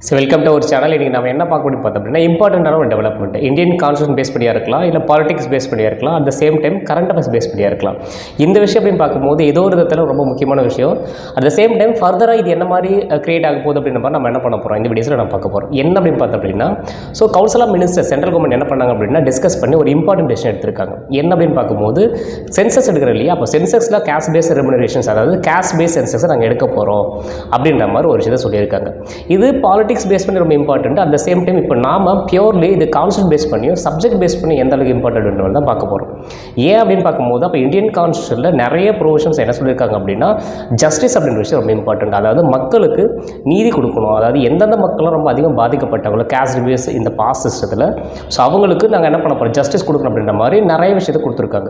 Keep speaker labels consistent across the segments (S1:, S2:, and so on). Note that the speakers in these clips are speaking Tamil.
S1: ஸோ வெல்கம் டு ஒரு சேனல். இன்றைக்கி நம்ம என்ன பார்க்க முடியும் பார்த்தோம் அப்படின்னா இம்பார்ட்டண்ட்டான ஒரு டெவலப்மெண்ட் இந்தியன் கான்ஸ்டியூஷன் பேஸ் பண்ணியாக இருக்கலாம், இல்லை பாலிடிக்ஸ் பேஸ் பண்ணியாக இருக்கலாம், at the same time current affairs base பண்ணியாக இருக்கலாம். இந்த விஷயம் அப்படின்னு பார்க்கும்போது ஏதோ ஒரு விதத்தில் ரொம்ப முக்கியமான விஷயம். அட் த சேம் டைம் ஃபர்தராக இது என்ன மாதிரி கிரியேட் ஆக போகுது அப்படின்ற மாதிரி நம்ம என்ன பண்ண போகிறோம் இந்த வீடியோஸில் நம்ம பார்க்க போகிறோம். என்ன அப்படின்னு பார்த்தோம் அப்படின்னா, so council of minister central government என்ன பண்ணாங்க அப்படின்னா டிஸ்கஸ் பண்ணி ஒரு இம்பார்ட்டன்ட் டெசிஷன் எடுத்திருக்காங்க. என்ன அப்படின்னு பார்க்கும்போது சென்சஸ் எடுக்கிற இல்லையா, அப்போ சென்சஸில் கேஷ் பேஸ் ரெமுனரேஷன்ஸ், அதாவது கேஷ் பேஸ் சென்சஸை நாங்கள் எடுக்க போகிறோம் அப்படின்ற மாதிரி ஒரு விஷயத்தை சொல்லியிருக்காங்க. இது பாலிடிக்ஸ் பேஸ் பண்ணி ரொம்ப important. At the same time இப்போ நாம பியூர்லி இது கான்ஸ்டியூஷன் பேஸ் பண்ணியும் சப்ஜெக்ட் பேஸ் பண்ணி எந்த அளவுக்கு இம்பார்ட்டன்ட் தான் பார்க்க போகிறோம். ஏன் அப்படின்னு பார்க்கும்போது அப்போ இந்தியன் கான்ஸ்டியூஷனில் நிறைய ப்ரொவிஷன்ஸ் என்ன சொல்லியிருக்காங்க அப்படின்னா ஜஸ்டிஸ் அப்படின்ற விஷயம் ரொம்ப இம்பார்ட்டன்ட். அதாவது மக்களுக்கு நீதி கொடுக்கணும். அதாவது எந்தெந்த மக்களும் ரொம்ப அதிகம் பாதிக்கப்பட்டவங்களோ கேஸ்ட் பேஸ் இந்த பாஸ் சிஸ்டத்தில், ஸோ அவங்களுக்கு நாங்கள் என்ன பண்ண போகிறோம் ஜஸ்டிஸ் கொடுக்கணும் அப்படின்ற மாதிரி நிறைய விஷயத்தை கொடுத்துருக்காங்க.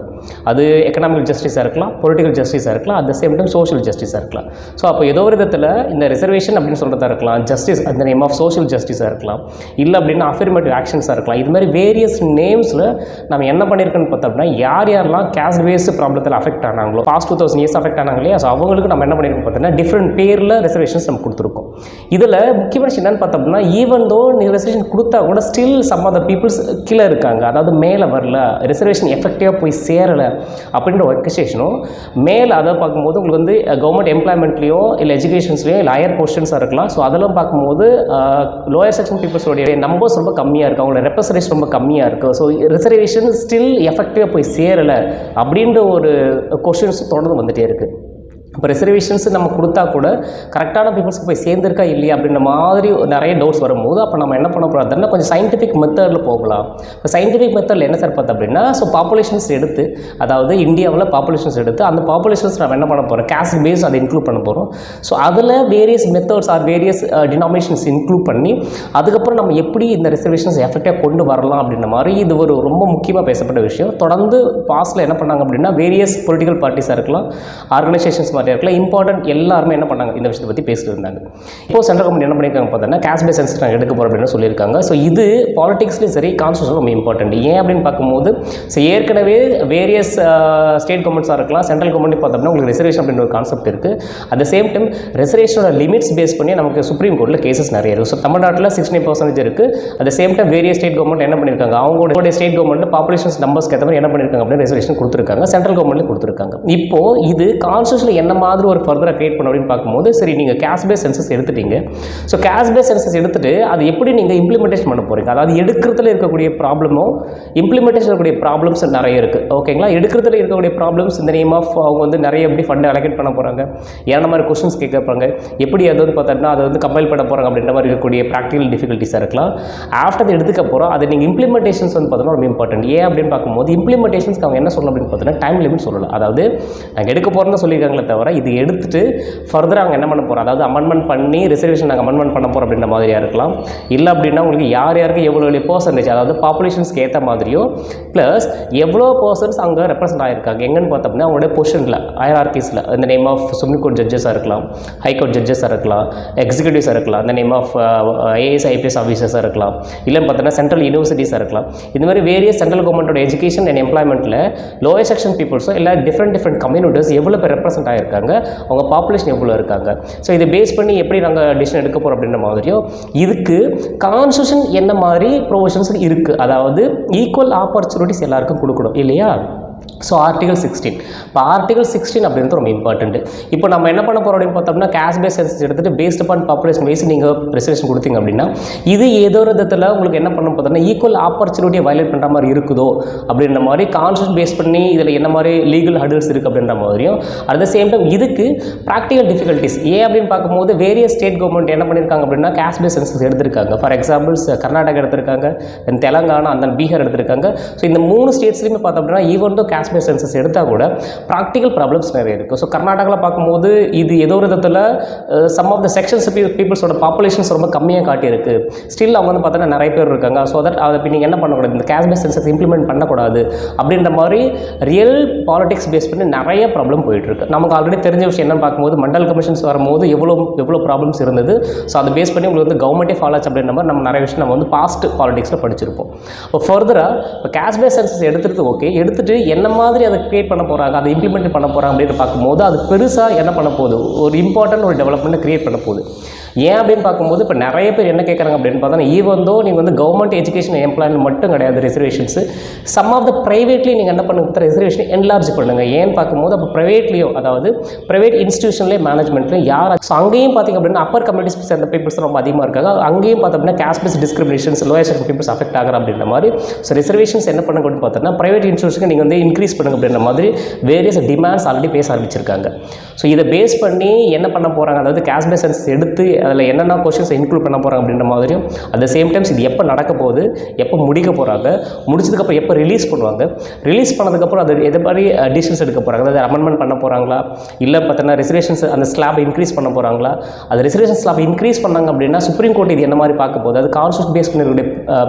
S1: அது எக்கனாமிக் ஜஸ்டிஸாக இருக்கலாம், பொலிட்டிக்கல் ஜஸ்டிஸாக இருக்கலாம், at the same time social ஜஸ்டிஸாக இருக்கலாம். ஸோ அப்போ ஏதோ ஒரு விதத்தில் இந்த ரிசர்வேஷன் அப்படின்னு சொல்கிறதா இருக்கலாம், ஜஸ்டிஸ் அந்த நேம் ஆஃப் சோஷியல் ஜஸ்டிஸாக இருக்கலாம், இல்லை அப்படின்னா அஃபர்மேட்டிவ் ஆக்ஷன்ஸாக இருக்கலாம். இது மாதிரி வேரியஸ் நேம்ஸில் நம்ம என்ன பண்ணியிருக்கோன்னு பார்த்தோம் அப்படின்னா யாரெல்லாம் கேஸ்ட் பேஸ் ப்ராப்ளத்தில் அஃபெக்ட் ஆனாங்களோ பாஸ்ட் 2000 இயர்ஸ் அஃபெக்ட் ஆனாங்க இல்லையா, ஸோ அவங்களுக்கு நம்ம என்ன பண்ணியிருக்கோம் பார்த்தோம்னா டிஃப்ரெண்ட் பேரில் ரிசர்வேஷன்ஸ் நம்ம கொடுத்துருக்கோம். இதில் முக்கியமான விஷயம் என்னன்னு பார்த்தோம் அப்படின்னா ஈவன் தோ நீ ரிசர்வேஷன் கொடுத்தா கூட still some of the peoples கீழே இருக்காங்க, அதாவது மேலே வரல, ரிசர்வேஷன் எஃபெக்டிவாக போய் சேரலை அப்படின்ற ஒரு எக்ஸ்பெக்டேஷனும் மேலே அதை பார்க்கும்போது உங்களுக்கு வந்து கவர்மெண்ட் எம்ப்ளாய்மெண்ட்லேயோ இல்லை எஜுகேஷன்ஸ்லையோ இல்லை ஹையர் பொசிஷன்ஸாக இருக்கலாம். ஸோ அதெல்லாம் பார்க்கும்போது லோயர் செக்ஷன் பீப்புள்ஸோடைய நம்பர்ஸ் ரொம்ப கம்மியாக இருக்குது, அவங்களோட ரெப்ரசன்டேஷன் ரொம்ப கம்மியாக இருக்குது. ஸோ ரிசர்வேஷன் ஸ்டில் எஃபெக்டிவாக போய் சேரலை அப்படின்ற ஒரு கொஷின்ஸ் தொடர்ந்து வந்துகிட்டே இருக்குது. இப்போ ரிசர்வேஷன்ஸ் நம்ம கொடுத்தா கூட கரெக்டான பீப்புள்ஸ்க்கு போய் சேர்ந்துருக்கா இல்லையா அப்படின்ற மாதிரி நிறைய டவுட்ஸ் வரும்போது அப்போ நம்ம என்ன பண்ண போகிறோம் அப்படின்னா கொஞ்சம் சயின்டிஃபிக் மெத்தடில் போகலாம். இப்போ சயின்டிஃபிக் மெத்தடில் என்ன சார் பார்த்தோம் அப்படின்னா ஸோ பாப்புலேஷன்ஸ் எடுத்து, அதாவது இந்தியாவில் பாப்புலேஷன்ஸ் எடுத்து அந்த பாப்புலேஷன்ஸ் நம்ம என்ன பண்ண போகிறோம் கேஸ்ட் பேஸ் அதை இன்க்ளூட் பண்ண போகிறோம். ஸோ அதில் various methods or various denominations include பண்ணி அதுக்கப்புறம் நம்ம எப்படி இந்த ரிசர்வேஷன்ஸ் எஃபெக்டாக கொண்டு வரலாம் அப்படின்ற மாதிரி இது ஒரு ரொம்ப முக்கியமாக பேசப்பட்ட விஷயம். தொடர்ந்து பாஸ்டில் என்ன பண்ணாங்க அப்படின்னா வேரியஸ் பொலிட்டிக்கல் பார்ட்டிஸாக இருக்கலாம், ஆர்கனைசேஷன்ஸ் இருக்கலாம், இம்பார்ட்டன்ட் எல்லாருமே என்ன பண்ணாங்க இந்த விஷயத்தை பற்றி பேசிட்டு இருந்தாங்க. இப்போ சென்ட்ரல் கவர்மெண்ட் என்ன பண்ணியிருக்காங்க பார்த்தோன்னா கேஷ் பேஸ் சென்சஸ் நாங்கள் எடுக்க போகிறோம் அப்படின்னு சொல்லியிருக்காங்க. ஸோ இது பாலிடிக்ஸ்லேயும் சரி கான்ஸ்டியூஷன் ரொம்ப இம்பார்ட்டன்ட். ஏன் அப்படின்னு பார்க்கும்போது ஸோ ஏற்கனவே வேரியஸ் ஸ்டேட் கவர்மெண்ட்ஸாக இருக்கலாம், சென்ட்ரல் கவர்மெண்ட் பார்த்தோம்னா உங்களுக்கு ரிசர்வேஷன் அப்படின்ற ஒரு கான்செப்ட் இருக்குது. அட் த சேம் டைம் ரிசர்வேஷனோட லிமிட்ஸ் பேஸ் பண்ணி நமக்கு சுப்ரீம் கோர்ட்டில் கேசஸ் நிறைய இருக்குது. ஸோ தமிழ்நாட்டில் 69% இருக்குது. At the same time various state government என்ன பண்ணியிருக்காங்க அவங்களோட ஸ்டேட் கவர்மெண்ட் பாப்புலேஷன்ஸ் நம்பர்ஸ்க்கு ஏற்ற மாதிரி என்ன பண்ணியிருக்காங்க அப்படின்னு ரிசர்வேஷன் கொடுத்துருக்காங்க, சென்ட்ரல் கவர்மெண்ட்லேயும் கொடுத்துருக்காங்க. இப்போ இது கான்ஸ்டியூஷனில் என்ன மாதிரி ஒரு ஃபர்தராக கிரியேட் பண்ண அப்படின்னு பார்க்கும்போது சரி நீங்கள் கேஷ் பேஸ் சென்சஸ் எடுத்துட்டீங்க. ஸோ கேஷ் பேஸ் சென்சஸ் எடுத்துட்டு அது எப்படி நீங்கள் இம்ப்ளிமெண்டேஷன் பண்ண போகிறீங்க, அதாவது எடுக்கிறதுல இருக்கக்கூடிய ப்ராப்ளமோ இம்ப்ளிமெண்டேஷன் இருக்கக்கூடிய ப்ராப்ளம்ஸ் நிறைய இருக்குது. ஓகேங்களா, எடுக்கிறதுல இருக்கக்கூடிய ப்ராப்ளம்ஸ் இந்த நேம் ஆஃப் அவங்க வந்து நிறைய எப்படி ஃபண்ட் அலோகேட் பண்ண போகிறாங்க, என்ன மாதிரி கொஸ்டின்ஸ் கேட்கப்பாங்க, எப்படி அது வந்து பார்த்தோம்னா அதை வந்து கம்பைல் பண்ண போகிறாங்க அப்படின்ற மாதிரி இருக்கக்கூடிய ப்ராக்டிகல் டிஃபிகல்ட்டிஸாக இருக்கலாம். ஆஃப்டர் எடுத்துக்க போகிறோம் அதை நீங்கள் இம்ப்ளிமெண்டேஷன்ஸ் வந்து பார்த்தோம்னா ரொம்ப இம்பார்ட்டன்ட். ஏன் அப்படின்னு பார்க்கும்போது இம்ப்ளிமெண்டேஷன்ஸ்க்கு அவங்க என்ன சொல்லணும் அப்படின்னு பார்த்தோன்னா டைம் லிமிட் சொல்லலாம். அதாவது நாங்கள் எடுக்க போகிறோம்னு சொல்லியிருக்காங்களே தவிர இது எடுத்துட்டு ஃபர்தராக அவங்க என்ன பண்ண போகிறோம், அதாவது அமெண்ட்மெண்ட் பண்ணி ரிசர்வேஷன் நாங்கள் அமெண்ட்மெண்ட் பண்ண போகிறோம் அப்படின்ற மாதிரியாக இருக்கலாம். இல்லை அப்படின்னா உங்களுக்கு யார் யாருக்கு எவ்வளோ பர்சன்டேஜ், அதாவது பாப்புலேஷன்ஸ்க்கு ஏற்ற மாதிரியோ ப்ளஸ் எவ்வளோ பர்சன்ஸ் அங்கே ரெப்ரசென்ட் ஆகிருக்காங்க எங்கன்னு பார்த்தோம்னா அவங்களுடைய பொசிஷனில் ஹைரார்கீஸில் இந்த நேம் ஆஃப் சுப்ரீம் கோர்ட் ஜட்ஜஸாக இருக்கலாம், ஹைகோர்ட் ஜட்ஜஸாக இருக்கலாம், எக்ஸிக்யூட்டிவ்ஸாக இருக்கலாம், இந்த நேம் ஆஃப் ஏஎஸ் ஐபிஎஸ் ஆஃபீஸர்ஸாக இருக்கலாம், இல்லைன்னு பார்த்தோன்னா சென்ட்ரல் யூனிவர்சிட்டிஸாக இருக்கலாம். இந்த மாதிரி வேரியஸ் சென்ட்ரல் கவர்மெண்ட்டோட எஜுகேஷன் அண்ட் எம்ப்ளாய்மெண்ட்டில் லோயர் செக்ஷன் பீப்புள்ஸோ இல்லை டிஃப்ரெண்ட் கம்யூனிட்டிஸ் எவ்வளோ பேர் ரெப்ரசென்ட் ஆகிருக்காங்க, அவங்க பாப்புலேஷன் எவ்வளோ இருக்காங்க. ஸோ இதை பேஸ் பண்ணி எப்படி நாங்கள் டிசிஷன் எடுக்க போகிறோம் அப்படின்ற மாதிரியோ இதுக்கு கான்ஸ்டியூஷன் என்ன மாதிரி ப்ரொவிஷன்ஸ் இருக்குது, அதாவது ஈக்குவல் ஆப்பர்ச்சுனிட்டிஸ் எல்லாருக்கும் கொடுக்கணும் இல்லையா. ஸோ ஆர்டிகல் 16 இப்போ ஆர்டிகல் 16 அப்படின்றது ரொம்ப இம்பார்ட்டன்ட். இப்போ நம்ம என்ன பண்ண போகிறோம் அப்படின்னு பார்த்தோம்னா கேஷ் பேஸ் சென்சஸ் எடுத்துகிட்டு பேஸ்ட் அப்பான் பாப்புலேஷன் வைஸ் நீங்கள் ரிசர்வேஷன் கொடுத்தீங்க அப்படின்னா இது ஏதோ ஒரு விதத்தில் உங்களுக்கு என்ன பண்ண பார்த்தோம்னா ஈக்குவல் ஆப்பர்ச்சுனிட்டியை வயலேட் பண்ணுற மாதிரி இருக்குதோ அப்படின்ற மாதிரி கான்ஸ்டியூஷன் பேஸ் பண்ணி இதில் என்ன மாதிரி லீகல் ஹர்டில்ஸ் இருக்குது அப்படின்ற மாதிரியும் அட் த சேம் டைம் இதுக்கு ப்ராக்டிகல் டிஃபிகல்ட்டிஸ் ஏன் அப்படின்னு பார்க்கும்போது வேரியஸ் ஸ்டேட் கவர்மெண்ட் என்ன பண்ணியிருக்காங்க அப்படின்னா கேஷ் பேஸ் சென்சஸ் எடுத்திருக்காங்க. ஃபார் எக்ஸாம்பிள்ஸ் கர்நாடகா எடுத்திருக்காங்க, தென் தெலங்கானா, அந்த பீகார் எடுத்திருக்காங்க. ஸோ இந்த 3 ஸ்டேட்ஸ்லையுமே பார்த்தோம் அப்படின்னா even though cash base census எடுத்தால் கூட ப்ராக்டிக்கல் ப்ராப்ளம்ஸ் நிறைய இருக்குது. ஸோ கர்நாடகாவில் பார்க்கும்போது இது ஏதோ ஒரு விதத்தில் சம் ஆஃப் த செக்ஷன்ஸ் பீப்புள்ஸோட பாப்புலேஷன்ஸ் ரொம்ப கம்மியாக காட்டியிருக்கு. ஸ்டில் அவங்க வந்து பார்த்தோன்னா நிறைய பேர் இருக்காங்க. ஸோ தட் அதை இப்போ நீங்கள் என்ன பண்ணக்கூடாது, இந்த கேஷ் பேஸ் சென்சஸ் இம்ப்ளிமெண்ட் பண்ணக்கூடாது அப்படின்ற மாதிரி ரியல் பாலிடிக்ஸ் பேஸ் பண்ணி நிறைய ப்ராப்ளம் போயிட்டுருக்கு. நமக்கு ஆல்ரெடி தெரிஞ்ச விஷயம் என்னன்னு பார்க்கும்போது மண்டல் கமிஷன்ஸ் வரும்போது எவ்வளோ ப்ராப்ளம்ஸ் இருந்தது. ஸோ அதை பேஸ் பண்ணி உங்களுக்கு வந்து கவர்மெண்ட்டே ஃபாலோ ஆச்சு அப்படின்ற மாதிரி நம்ம நிறைய விஷயம் நம்ம வந்து பாஸ்ட் பாலிடிக்ஸில் படிச்சிருப்போம். இப்போ ஃபர்தராக இப்போ கேஷ் பேஸ் சென்சஸ் எடுத்துகிட்டு ஓகே எடுத்துகிட்டு என்ன என்ன மாதிரி அதை க்ரியேட் பண்ண போகிறாங்க, அதை இம்ப்ளிமெண்ட் பண்ண போகிறாங்க அப்படின்னு பார்க்கும்போது அது பெருசாக என்ன பண்ண போகுது, ஒரு இம்பார்ட்டன்ட் ஒரு டெவலப்மெண்ட்டை க்ரியேட் பண்ண போகுது. ஏன் அப்படின்னு பார்க்கும்போது இப்போ நிறைய பேர் என்ன கேட்குறாங்க அப்படின்னு பார்த்தா, ஈவன் தோ நீங்கள் வந்து கவர்மெண்ட் எஜுகேஷன் எம்ப்ளாய்மெண்ட் மட்டும் கிடையாது ரிசர்வேஷன்ஸு, சம் ஆஃப் த ப்ரைவேட்லேயும் நீங்கள் என்ன பண்ணுங்க ரிசர்வேஷன் என்லார்ஜ் பண்ணுங்கள். ஏன்னு பார்க்கும்போது அப்போ ப்ரைவேட்லேயும், அதாவது ப்ரைவேட் இன்ஸ்டியூஷன்லேயும் மேனேஜ்மெண்ட்லையும் யார், ஸோ அங்கேயும் பார்த்திங்க அப்படின்னா அப்பர் கம்யூனிட்டிஸ் சேர்ந்த பீப்புள்ஸ் ரொம்ப அதிகமாக இருக்காங்க. அங்கேயும் பார்த்தோம் அப்படின்னா caste based discriminations, lower section peoples affect ஆகிற அப்படின்ற மாதிரி. ஸோ ரிசர்வேஷன்ஸ் என்ன பண்ணுங்க அப்படின்னு பார்த்தோன்னா ப்ரைவேட் இன்ஸ்டியூஷனுக்கு நீங்கள் வந்து இன்க்ரீஸ் பண்ணுங்க அப்படின்ற மாதிரி வேரியஸ் டிமாண்ட்ஸ் ஆல்ரெடி பேச ஆரம்பிச்சிருக்காங்க. ஸோ இதை பேஸ் பண்ணி என்ன பண்ண போகிறாங்க, அதாவது காஸ்ட் பேஸ் சென்சஸ் எடுத்து அதில் என்னென்ன கொஸ்டின்ஸ் இன்க்ளூட் பண்ண போகிறாங்க அப்படின்ற மாதிரியும், அட் த சேம் டைம்ஸ் இது எப்போ நடக்க போகுது, எப்போ முடிக்க போகிறாங்க, முடிச்சதுக்கப்புறம் எப்போ ரிலீஸ் பண்ணுவாங்க, ரிலீஸ் பண்ணதுக்கப்புறம் அது எது மாதிரி டிசிஷன்ஸ் எடுக்க போகிறாங்க, அதாவது அமெண்ட்மெண்ட் பண்ண போகிறாங்களா, இல்லை பார்த்தோன்னா ரிசர்வேஷன்ஸ் அந்த ஸ்லாப் இன்க்ரீஸ் பண்ண போகிறாங்களா, அது ரிசர்வேஷன் ஸ்லாப் இன்க்ரீஸ் பண்ணாங்க அப்படின்னா சுப்ரீம் கோர்ட் இது என்ன மாதிரி பார்க்க போகுது, அது கான்ஸ்டியூஷன் பேஸ் பண்ணிருக்கக்கூடிய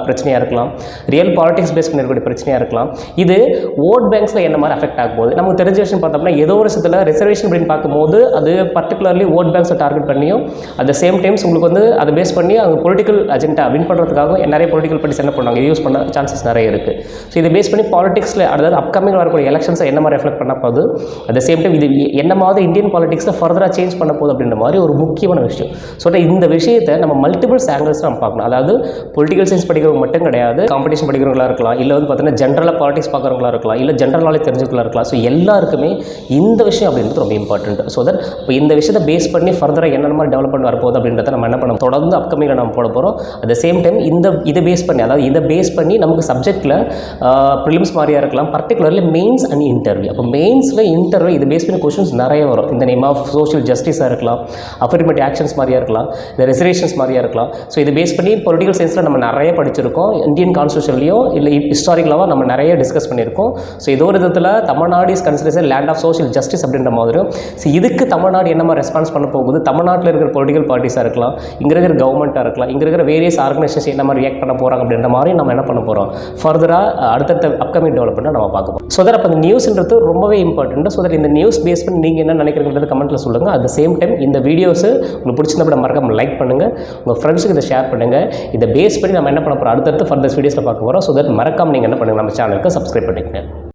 S1: பிரச்சனையாக இருக்கலாம், ரியல் பாலிடிக்ஸ் பேஸ் பண்ணிருக்கக்கூடிய பிரச்சனையாக இருக்கலாம், இது ஓட் பேங்க்ஸில் என்ன மாதிரி அஃபெக்ட் ஆக போகுது. நமக்கு தெரிஞ்ச விஷயம் பார்த்தோம்னா ஏதோ ஒரு விஷயத்தில் ரிசர்வேஷன் அப்படின்னு பார்க்கும்போது அது பர்டிகுலர்லி ஓட் பேங்க்ஸை டார்கெட் பண்ணியும், அட் த சேம் டைம்ஸ் உங்களுக்கு வந்து அதை பேஸ் பண்ணி அவங்க பொலிட்டிக்கல் அஜெண்டா வின் பண்ணுறதுக்காக நிறைய பொலிட்டிக்கல் பார்ட்டிஸ் என்ன பண்ணுவாங்க, யூஸ் பண்ண சான்சஸ் நிறைய இருக்குது. ஸோ இதை பேஸ் பண்ணி பாலிடிக்ஸில், அதாவது அப்கமிங் வரக்கூடிய எலெக்ஷன்ஸை என்ன மாதிரி ரெஃப்ளெக்ட் பண்ண போகுது, அட் த சேம் டைம் இது என்ன மாதிரி இந்தியன் பாலிடிக்ஸில் ஃபர்தராக சேஞ்ச் பண்ண போகுது அப்படின்ற மாதிரி ஒரு முக்கியமான விஷயம். ஸோ இந்த விஷயத்தை நம்ம மல்டிபிள்ஸ் ஆங்கிள்ஸ் நம்ம பார்க்கணும். அதாவது பொலிட்டிக்கல் சயின்ஸ் படிக்கிறவங்க மட்டும் கிடையாது, காம்படிஷன் படிக்கிறவங்களா இருக்கலாம், இல்லை வந்து பார்த்தீங்கன்னா ஜென்ரலாக பாலிடிக்ஸ் பார்க்குறவங்களா இருக்கலாம், இல்லை ஜென்ரல் நாலேஜ் தெரிஞ்சுக்கலாம் இருக்கலாம். ஸோ எல்லாருக்குமே இந்த விஷயம் அப்படின்றது ரொம்ப இம்பார்ட்டன்ட். ஸோ தட் இப்போ இந்த விஷயத்தை பேஸ் பண்ணி ஃபர்தராக என்னென்ன மாதிரி டெவலப்மெண்ட் வரப்போகுது அப்படின்றத நம்ம என்ன பண்ண தொடர்ந்து அப்கமிங்கில் நம்ம போட போகிறோம். அட் த சேம் டைம் இதை பேஸ் பண்ணி, அதாவது இதை பேஸ் பண்ணி நமக்கு சப்ஜெக்டில் ப்ரிலிம்ஸ் மாதிரியாக இருக்கலாம், பர்டிகுலர்லி மெயின்ஸ் அண்ட் இன்டர்வியூ. அப்போ மெயின்ஸில் இன்டர்வியூ இது பேஸ் பண்ணி கொஸ்டின்ஸ் நிறைய வரும். இந்த நேம் ஆஃப் சோஷியல் ஜஸ்டிஸாக இருக்கலாம், அஃபர்மேட்டிவ் ஆக்ஷன்ஸ் மாதிரியாக இருக்கலாம், இந்த ரிசர்வேஷன்ஸ் மாதிரியாக இருக்கலாம். ஸோ இது பேஸ் பண்ணி பொலிட்டிக்கல் சயின்ஸில் நம்ம நிறைய படிச்சிருக்கோம், இந்தியன் கான்ஸ்டியூஷன்லையும் இல்லை ஹிஸ்டாரிக்கலாக நம்ம நிறைய டிஸ்கஸ் பண்ணியிருக்கோம். ஸோ ஏதோ ஒரு விதத்தில் Tamil Nadu is considers land of social justice அப்படின்ற மாதிரியும். ஸோ இதுக்கு தமிழ்நாடு என்ன மாதிரி ரெஸ்பான்ஸ் பண்ண போகுது, தமிழ்நாட்டில் இருக்கிற பொலிட்டிக்கல் பார்ட்டிஸாக இருக்கலாம், இங்கே இருக்கிற கவர்மெண்ட்டாக இருக்கலாம், இங்கே இருக்கிற வேரியஸ் ஆர்கனைசேஷன் என்ன மாதிரி ரியாக்ட் பண்ண போகிறாங்க அப்படின்ற மாதிரி நம்ம என்ன பண்ண போகிறோம், ஃபர்தராக அடுத்தடுத்த அப்கமிங் டெவலப்மெண்ட்டை நம்ம பார்க்க போகிறோம். ஸோ தட் அப்போ இந்த நியூஸ்ன்றது ரொம்பவே இம்பார்ட்டன்ட். ஸோ தட் இந்த நியூஸ் பேஸ் பண்ணி நீங்கள் என்ன நினைக்கிறீங்கிறது கமெண்ட்டில் சொல்லுங்கள். அட் த சேம் டைம் இந்த வீடியோஸ் உங்களுக்கு பிடிச்சிருந்தா மறக்காம லைக் பண்ணுங்கள், உங்கள் ஃப்ரெண்ட்ஸுக்கு இதை ஷேர் பண்ணுங்கள். இதை பேஸ் பண்ணி நம்ம என்ன பண்ண போகிறோம், அடுத்தடுத்து ஃபர்தர் வீடியோஸில் பார்க்க போகிறோம். ஸோ தட் மறக்காம நீங்கள் என்ன பண்ணுங்கள், நம்ம சேனலுக்கு சப்ஸ்கிரைப் பண்ணிக்கங்க.